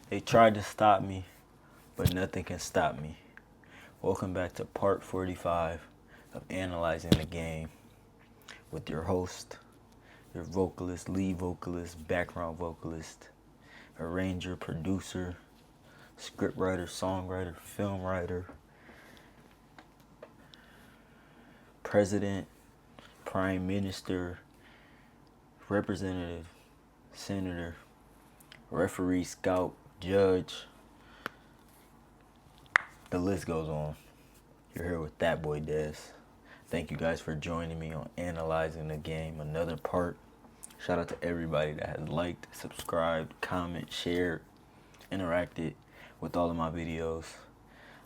They tried to stop me, but nothing can stop me. Welcome back to part 45 of Analyzing the Game with your host, your vocalist, lead vocalist, background vocalist, arranger, producer, scriptwriter, songwriter, film writer, president, prime minister, representative, senator, referee, scout, judge. The list goes on. You're here with that boy Des. Thank you guys for joining me on Analyzing the Game, another part. Shout out to everybody that has liked, subscribed, commented, shared, interacted with all of my videos.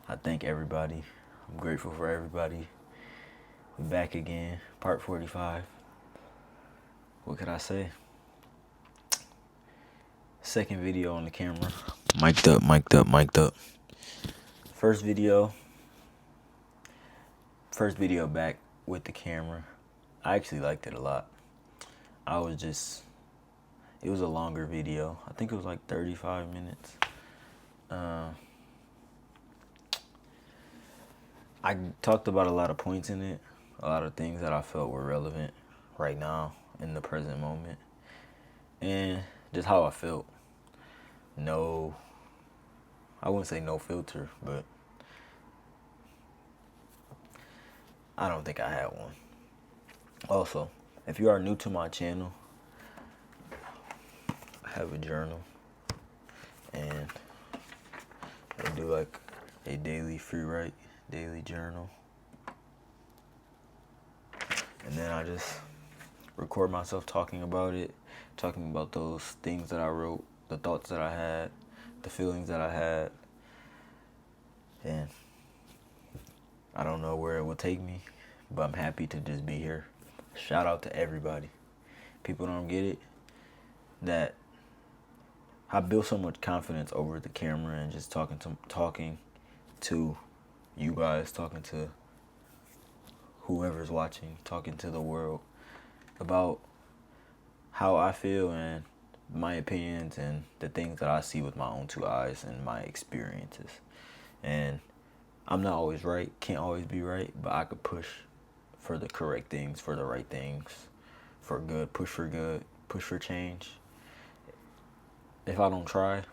I thank everybody. I'm grateful for everybody. We're back again, part 45. What could I say? Second video on the camera. Mic'd up, mic'd up, mic'd up. First video back with the camera. I actually liked it a lot. It was a longer video. I think it was like 35 minutes. I talked about a lot of points in it, a lot of things that I felt were relevant right now in the present moment, and just how I felt. I wouldn't say no filter, but I don't think I had one. Also, if you are new to my channel, I have a journal, and I do like a daily free write, daily journal. And then I just record myself talking about it, talking about those things that I wrote, the thoughts that I had, the feelings that I had. And I don't know where it will take me, but I'm happy to just be here. Shout out to everybody. People don't get it, that I built so much confidence over the camera and just talking to you guys, talking to whoever's watching, talking to the world about how I feel and my opinions and the things that I see with my own two eyes and my experiences. And I'm not always right, can't always be right, but I could push for the correct things, for the right things, for good, push for change. If I don't try,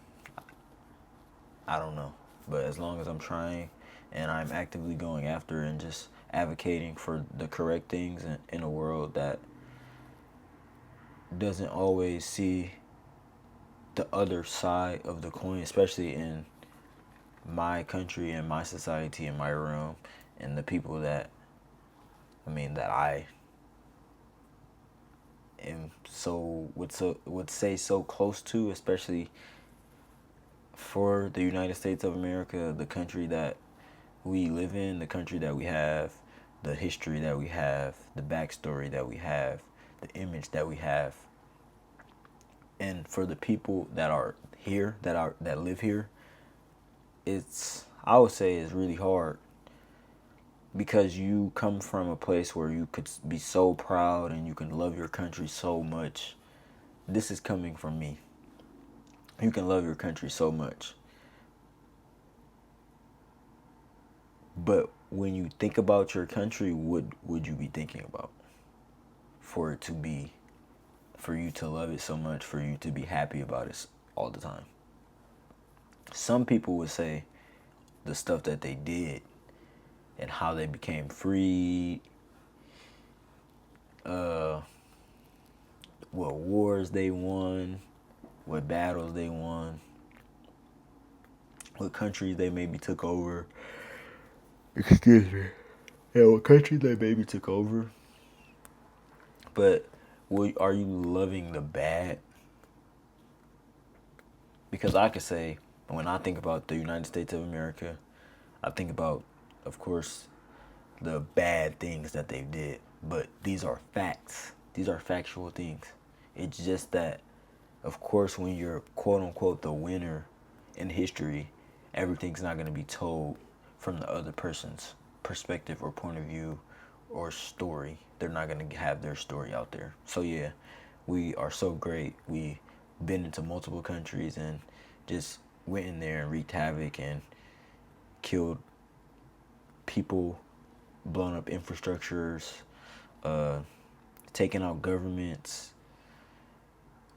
I don't know. But as long as I'm trying and I'm actively going after and just advocating for the correct things in a world that doesn't always see the other side of the coin, especially in my country and my society and my realm, and the people that I am would say so close to, especially for the United States of America, the country that we live in, the country that we have, the history that we have, the backstory that we have, the image that we have. And for the people that are here, that live here, I would say it's really hard, because you come from a place where you could be so proud and you can love your country so much. This is coming from me. You can love your country so much, but when you think about your country, what would you be thinking about for you to love it so much, for you to be happy about it all the time? Some people would say the stuff that they did and how they became free, what wars they won, what battles they won, what countries they maybe took over. Excuse me. Yeah, what countries they maybe took over. But are you loving the bad? Because I could say, when I think about the United States of America, I think about, of course, the bad things that they did. But these are facts. These are factual things. It's just that, of course, when you're quote unquote the winner in history, everything's not going to be told from the other person's perspective or point of view or story. They're not going to have their story out there. So yeah, we are so great. We've been into multiple countries and just went in there and wreaked havoc and killed people, blown up infrastructures, taking out governments,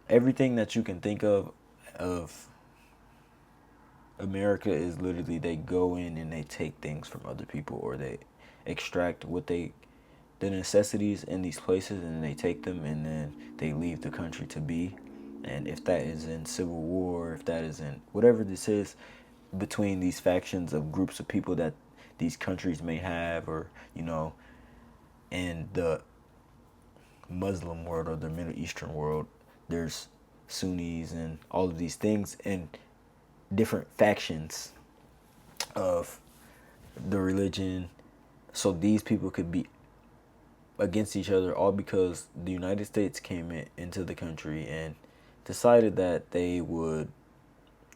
everything that you can think of America is literally they go in and they take things from other people, or they extract the necessities in these places, and they take them and then they leave the country to be. And if that is in civil war, if that is in whatever this is between these factions of groups of people that these countries may have, or in the Muslim world or the Middle Eastern world, there's Sunnis and all of these things and different factions of the religion. So these people could be against each other, all because the United States came into the country and decided that they would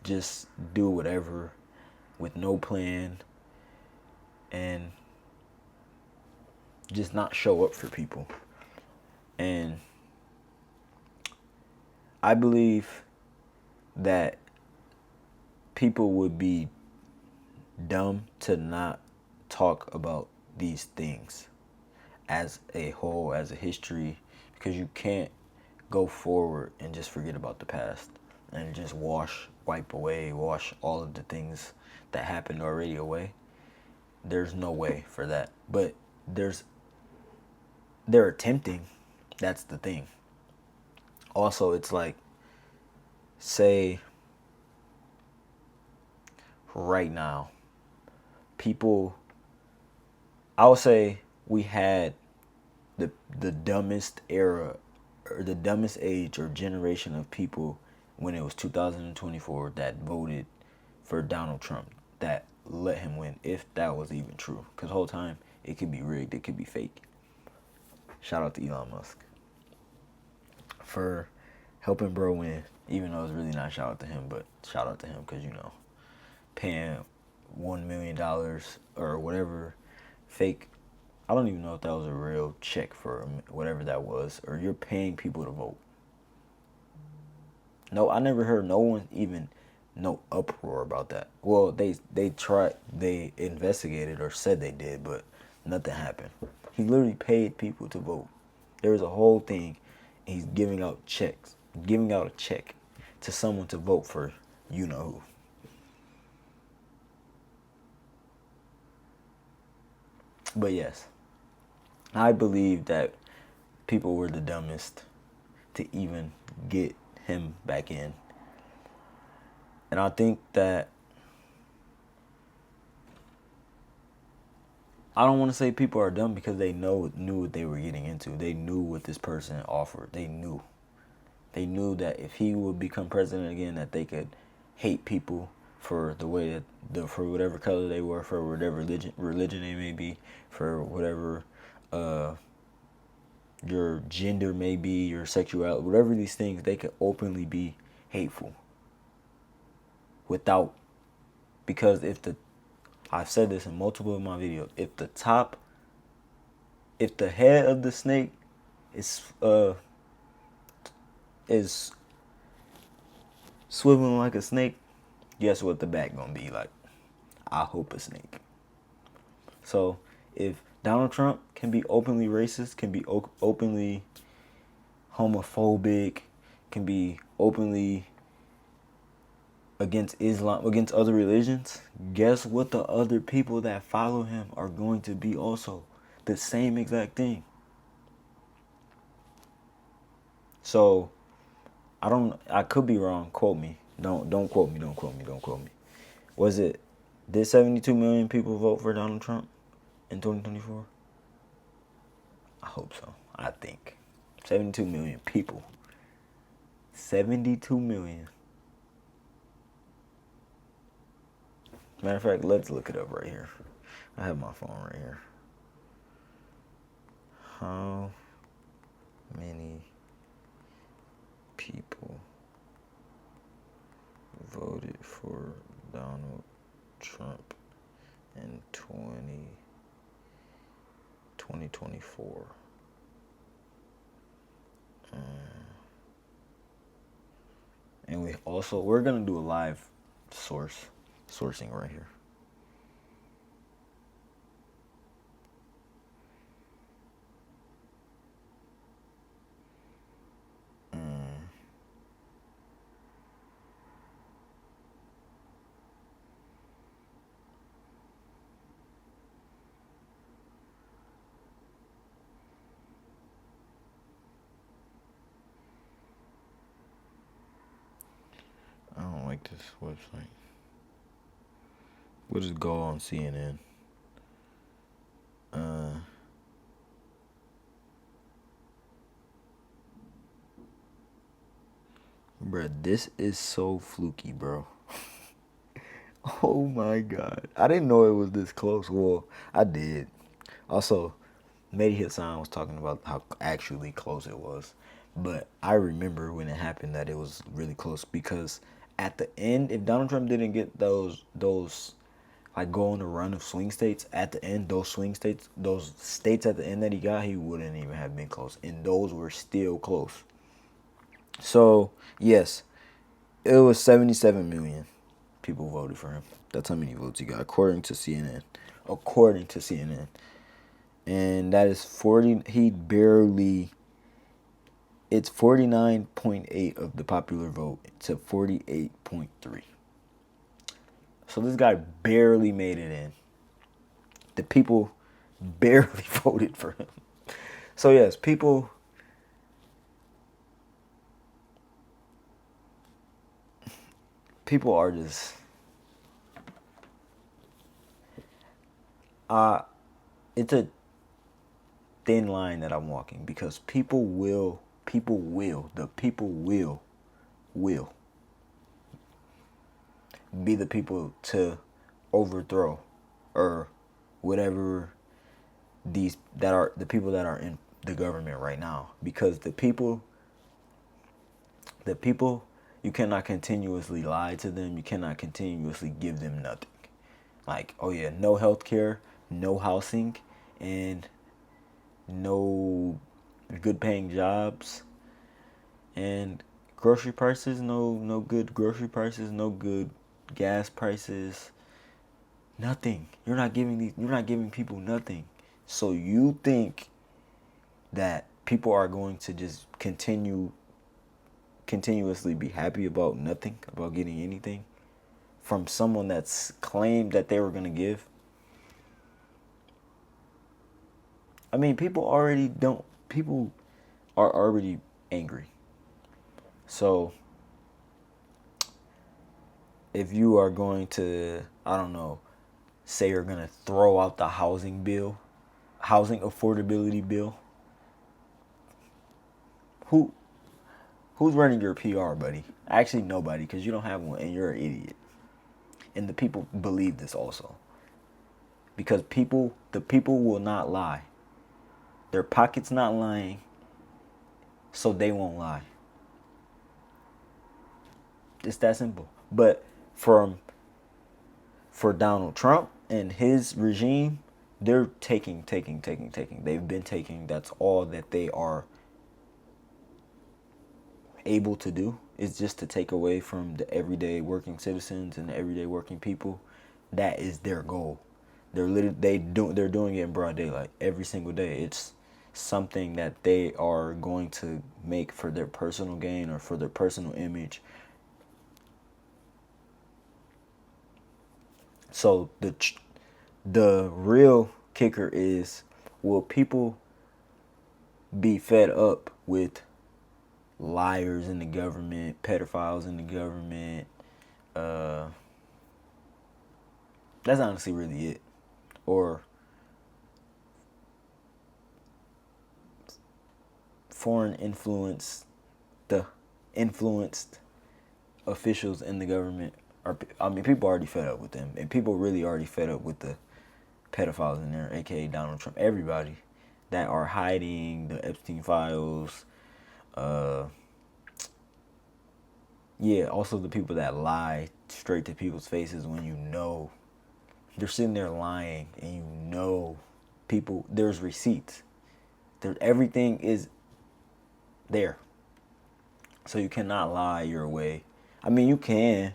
just do whatever with no plan and just not show up for people. And I believe that people would be dumb to not talk about these things as a whole, as a history, because you can't go forward and just forget about the past and just wash all of the things that happened already away. There's no way for that. But they're attempting. That's the thing. Also, it's like, say right now, I would say we had the dumbest era, or the dumbest age or generation of people when it was 2024 that voted for Donald Trump, that let him win, if that was even true. Because the whole time, it could be rigged, it could be fake. Shout out to Elon Musk for helping bro win, even though it's really not shout out to him, but shout out to him because, paying $1 million or whatever fake, I don't even know if that was a real check for whatever that was, or you're paying people to vote. No, I never heard no one even no uproar about that. Well, they investigated or said they did, but nothing happened. He literally paid people to vote. There was a whole thing. He's giving out a check to someone to vote for you know who. But yes, I believe that people were the dumbest to even get him back in. And I think that, I don't want to say people are dumb because they knew what they were getting into. They knew what this person offered. They knew that if he would become president again, that they could hate people for the way that for whatever color they were, for whatever religion they may be, for whatever your gender may be, your sexuality, whatever these things, they could openly be hateful because I've said this in multiple of my videos, if the head of the snake is swiveling like a snake, guess what the back gonna be like? I hope a snake. So if Donald Trump can be openly racist, can be openly homophobic, can be openly against Islam, against other religions, guess what the other people that follow him are going to be also? The same exact thing. So I could be wrong. Quote me. Don't quote me. Don't quote me. Did 72 million people vote for Donald Trump in 2024? I hope so. I think 72 million people. 72 million. Matter of fact, let's look it up right here. I have my phone right here. How many people voted for Donald Trump in 2024? And we're gonna do a live sourcing right here. I don't like this website. We'll just go on CNN. Bruh, this is so fluky, bro. Oh my god. I didn't know it was this close. Well, I did. Also, Mehdi Hassan was talking about how actually close it was. But I remember when it happened that it was really close because at the end, if Donald Trump didn't get those like go on the run of swing states at the end, those states at the end that he got, he wouldn't even have been close. And those were still close. So, yes, it was 77 million people voted for him. That's how many votes he got, according to CNN. According to CNN. And that is 40, it's 49.8 of the popular vote to 48.3. So this guy barely made it in. The people barely voted for him. So yes, people are just it's a thin line that I'm walking because people will be the people to overthrow or whatever these that are the people that are in the government right now, because the people you cannot continuously lie to them. You cannot continuously give them nothing. Like, oh yeah, no health care, no housing, and no good paying jobs, and grocery prices, no good grocery prices, no good gas prices, nothing. You're not giving people nothing. So you think that people are going to just continuously be happy about nothing, about getting anything from someone that's claimed that they were going to give? I mean, people are already angry. So if you are going to, I don't know, say you're going to throw out the housing affordability bill, who's running your PR, buddy? Actually, nobody, because you don't have one and you're an idiot. And the people believe this also. Because the people will not lie. Their pocket's not lying, so they won't lie. It's that simple. But for Donald Trump and his regime, they're taking. They've been taking. That's all that they are able to do, is just to take away from the everyday working citizens and the everyday working people. That is their goal. They're doing it in broad daylight every single day. It's something that they are going to make for their personal gain or for their personal image. So the real kicker is, will people be fed up with liars in the government, pedophiles in the government? That's honestly really it. Or influenced officials in the government. People are already fed up with them, and people really already fed up with the pedophiles in there, aka Donald Trump. Everybody that are hiding the Epstein files. Yeah, also the people that lie straight to people's faces when you know they're sitting there lying, and you know there's receipts. Everything is there. So you cannot lie your way. I mean, you can,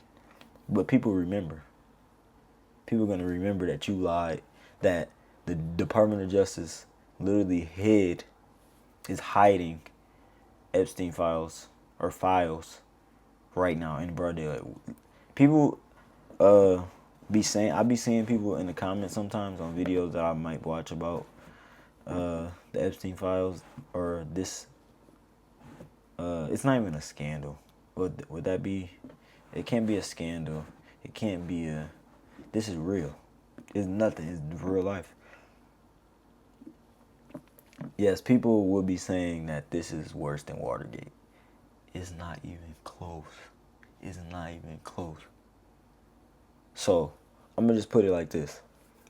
But people remember. People are going to remember that you lied, that the Department of Justice literally is hiding Epstein files or files right now in broad daylight. People I be seeing people in the comments sometimes on videos that I might watch about the Epstein files or this. It's not even a scandal. Would that be? It can't be a scandal. It can't be a. This is real. It's nothing. It's real life. Yes, people will be saying that this is worse than Watergate. It's not even close. It's not even close. So, I'm gonna just put it like this: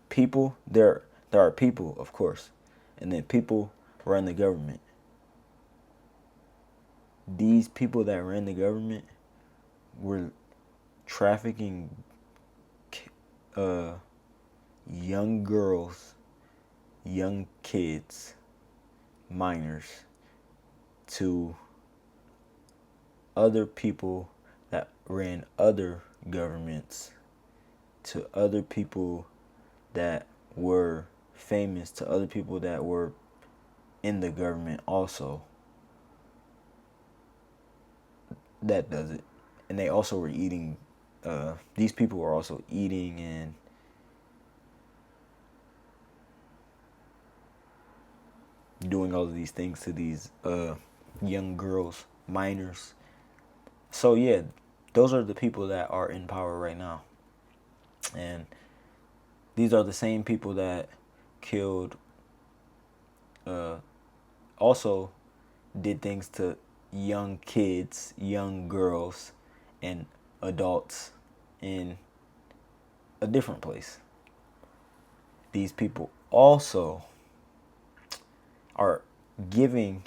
people, there are people, of course, and then people run the government. These people that ran the government were trafficking young girls, young kids, minors, to other people that ran other governments, to other people that were famous, to other people that were in the government also. That does it. And they also were eating, these people were also eating and doing all of these things to these young girls, minors. So yeah, those are the people that are in power right now. And these are the same people that killed, also did things to young kids, young girls, and adults in a different place. These people also are giving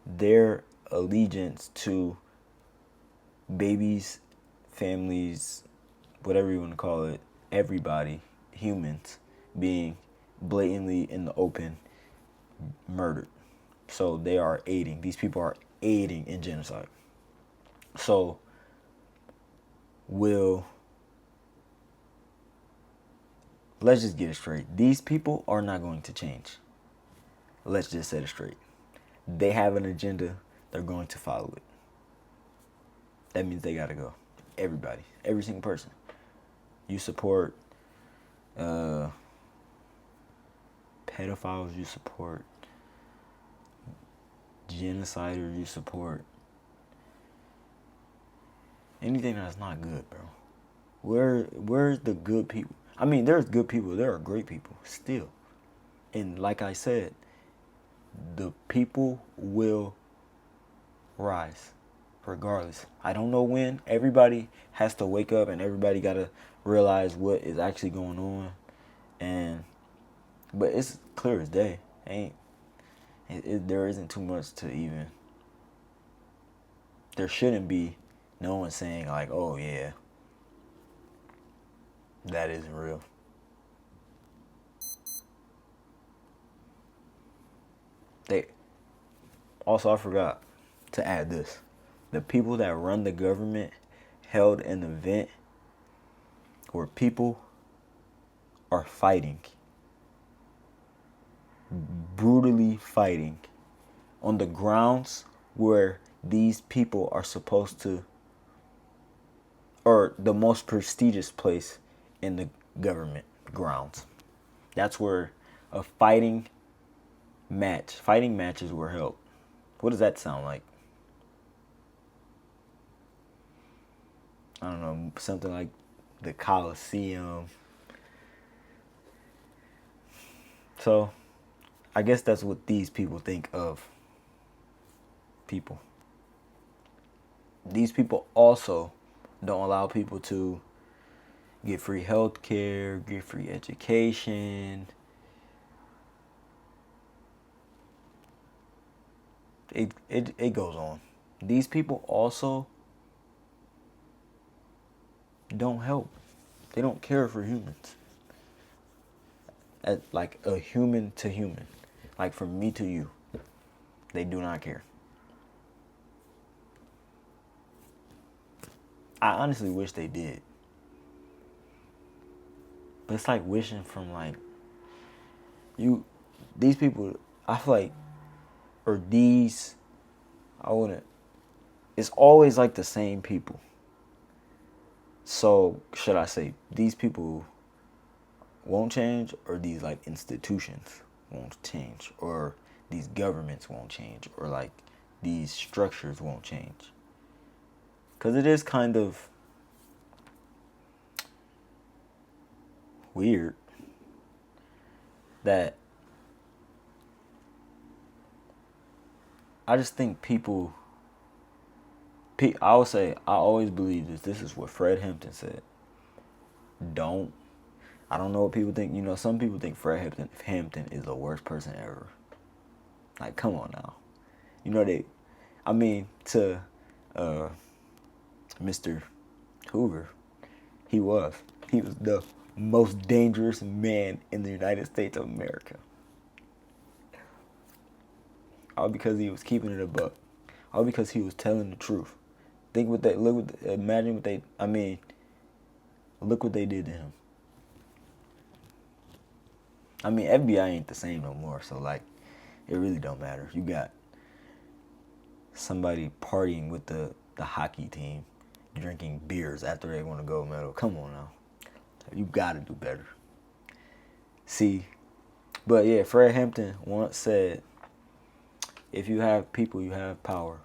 their allegiance to babies, families, whatever you want to call it, everybody, humans, being blatantly in the open murdered. So they are aiding. These people are aiding in genocide. So let's just get it straight. These people are not going to change. Let's just set it straight. They have an agenda. They're going to follow it. That means they gotta go. Everybody, every single person. You support pedophiles, you support genociders, you support anything that's not good, bro. Where's the good people? I mean, there's good people. There are great people still. And like I said, the people will rise regardless. I don't know when. Everybody has to wake up and everybody got to realize what is actually going on. But it's clear as day. There isn't too much to even. There shouldn't be no one saying like, oh yeah, that isn't real. I forgot to add this. The people that run the government held an event where people are fighting, brutally fighting, on the grounds where these people are supposed to, or the most prestigious place in the government grounds. That's where fighting matches were held. What does that sound like? I don't know, something like the Coliseum. So, I guess that's what these people think of people. These people also don't allow people to get free health care, get free education. It goes on. These people also don't help. They don't care for humans. Like a human to human. Like from me to you. They do not care. I honestly wish they did. But it's like wishing from like these people. I feel like, or these, I wouldn't. It's always like the same people. So should I say these people won't change, or these like institutions won't change, or these governments won't change, or like these structures won't change? Because it is kind of weird that I just think people, I would say, I always believe this. This is what Fred Hampton said. I don't know what people think. You know, some people think Fred Hampton is the worst person ever. Like, come on now. You know, to Mr. Hoover, he was the most dangerous man in the United States of America. All because he was keeping it a buck. All because he was telling the truth. Look what they did to him. I mean, FBI ain't the same no more, so like, it really don't matter. You got somebody partying with the hockey team, drinking beers after they won a gold medal. Come on now. You gotta do better. See, but yeah, Fred Hampton once said, if you have people, you have power.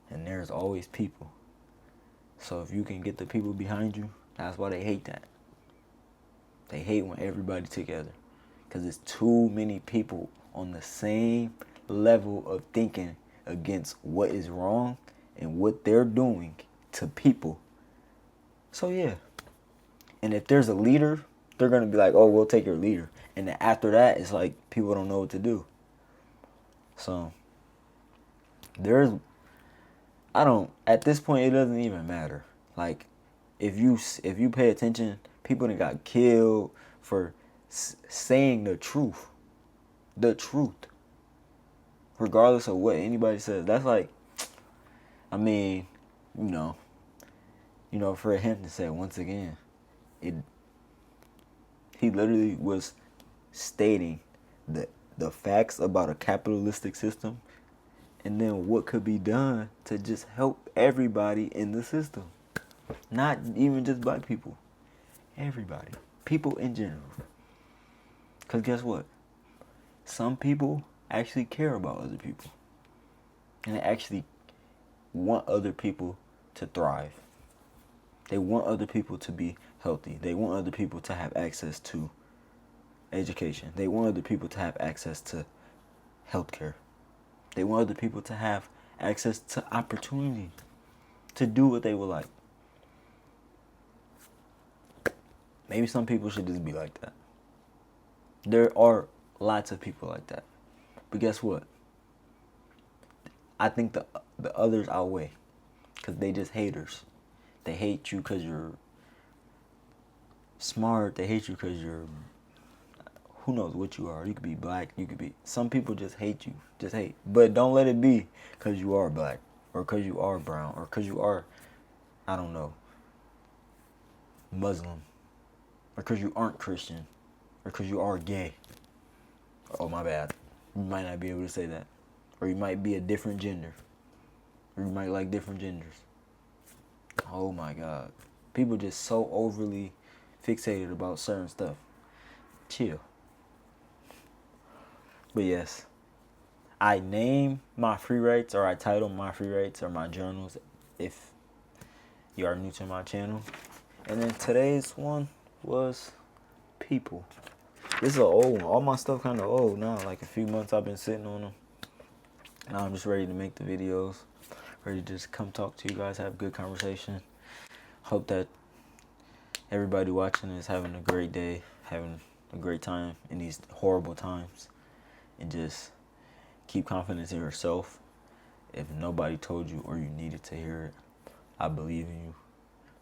And there's always people. So if you can get the people behind you, that's why they hate that. They hate when everybody's together. Because it's too many people on the same level of thinking against what is wrong and what they're doing to people. So yeah. And if there's a leader, they're going to be like, oh, we'll take your leader. And then after that, it's like people don't know what to do. So at this point, it doesn't even matter. Like, if you pay attention, people that got killed for saying the truth. The truth. Regardless of what anybody says. That's like, I mean, you know, Fred Hampton said once again, he literally was stating the facts about a capitalistic system, and then what could be done to just help everybody in the system. Not even just black people. Everybody. People in general. Because guess what? Some people actually care about other people. And they actually want other people to thrive. They want other people to be healthy. They want other people to have access to education. They want other people to have access to healthcare. They want other people to have access to opportunity to do what they would like. Maybe some people should just be like that. There are lots of people like that. But guess what? I think the others outweigh. Because they just haters. They hate you because you're smart. They hate you because you're... Who knows what you are. You could be black. You could be... Some people just hate you. Just hate. But don't let it be because you are black. Or because you are brown. Or because you are... I don't know. Muslim. Or because you aren't Christian. Or because you are gay. Oh, my bad. You might not be able to say that. Or you might be a different gender. Or you might like different genders. Oh, my God. People just so overly fixated about certain stuff. Chill. But yes, I name my free writes, or I title my free writes or my journals if you are new to my channel. And then today's one was people. This is an old one. All my stuff kind of old now. Like a few months I've been sitting on them. Now I'm just ready to make the videos. Ready to just come talk to you guys, have a good conversation. Hope that everybody watching is having a great day, having a great time in these horrible times. And just keep confidence in yourself. If nobody told you or you needed to hear it, I believe in you.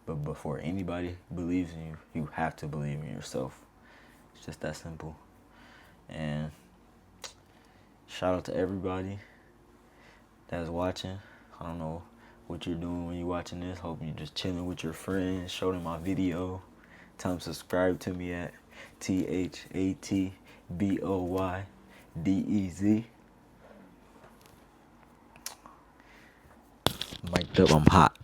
But before anybody believes in you, you have to believe in yourself. It's just that simple. And shout out to everybody that's watching. I don't know what you're doing when you're watching this. Hope you're just chilling with your friends. Show them my video. Tell them subscribe to me at THATBOYDEZ. Mic'd up, I'm hot.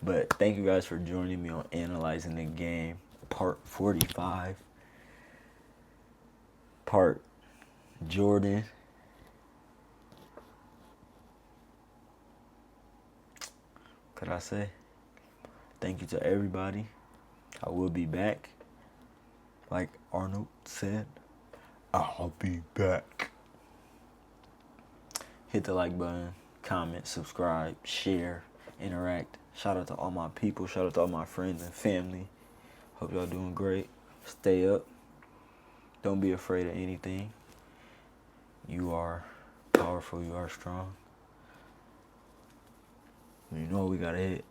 But thank you guys for joining me on Analyzing the Game, part 45. Part Jordan. Could I say? Thank you to everybody. I will be back. Like Arnold said, I'll be back. Hit the like button, comment, subscribe, share, interact. Shout out to all my people. Shout out to all my friends and family. Hope y'all doing great. Stay up. Don't be afraid of anything. You are powerful. You are strong. You know what we gotta hit.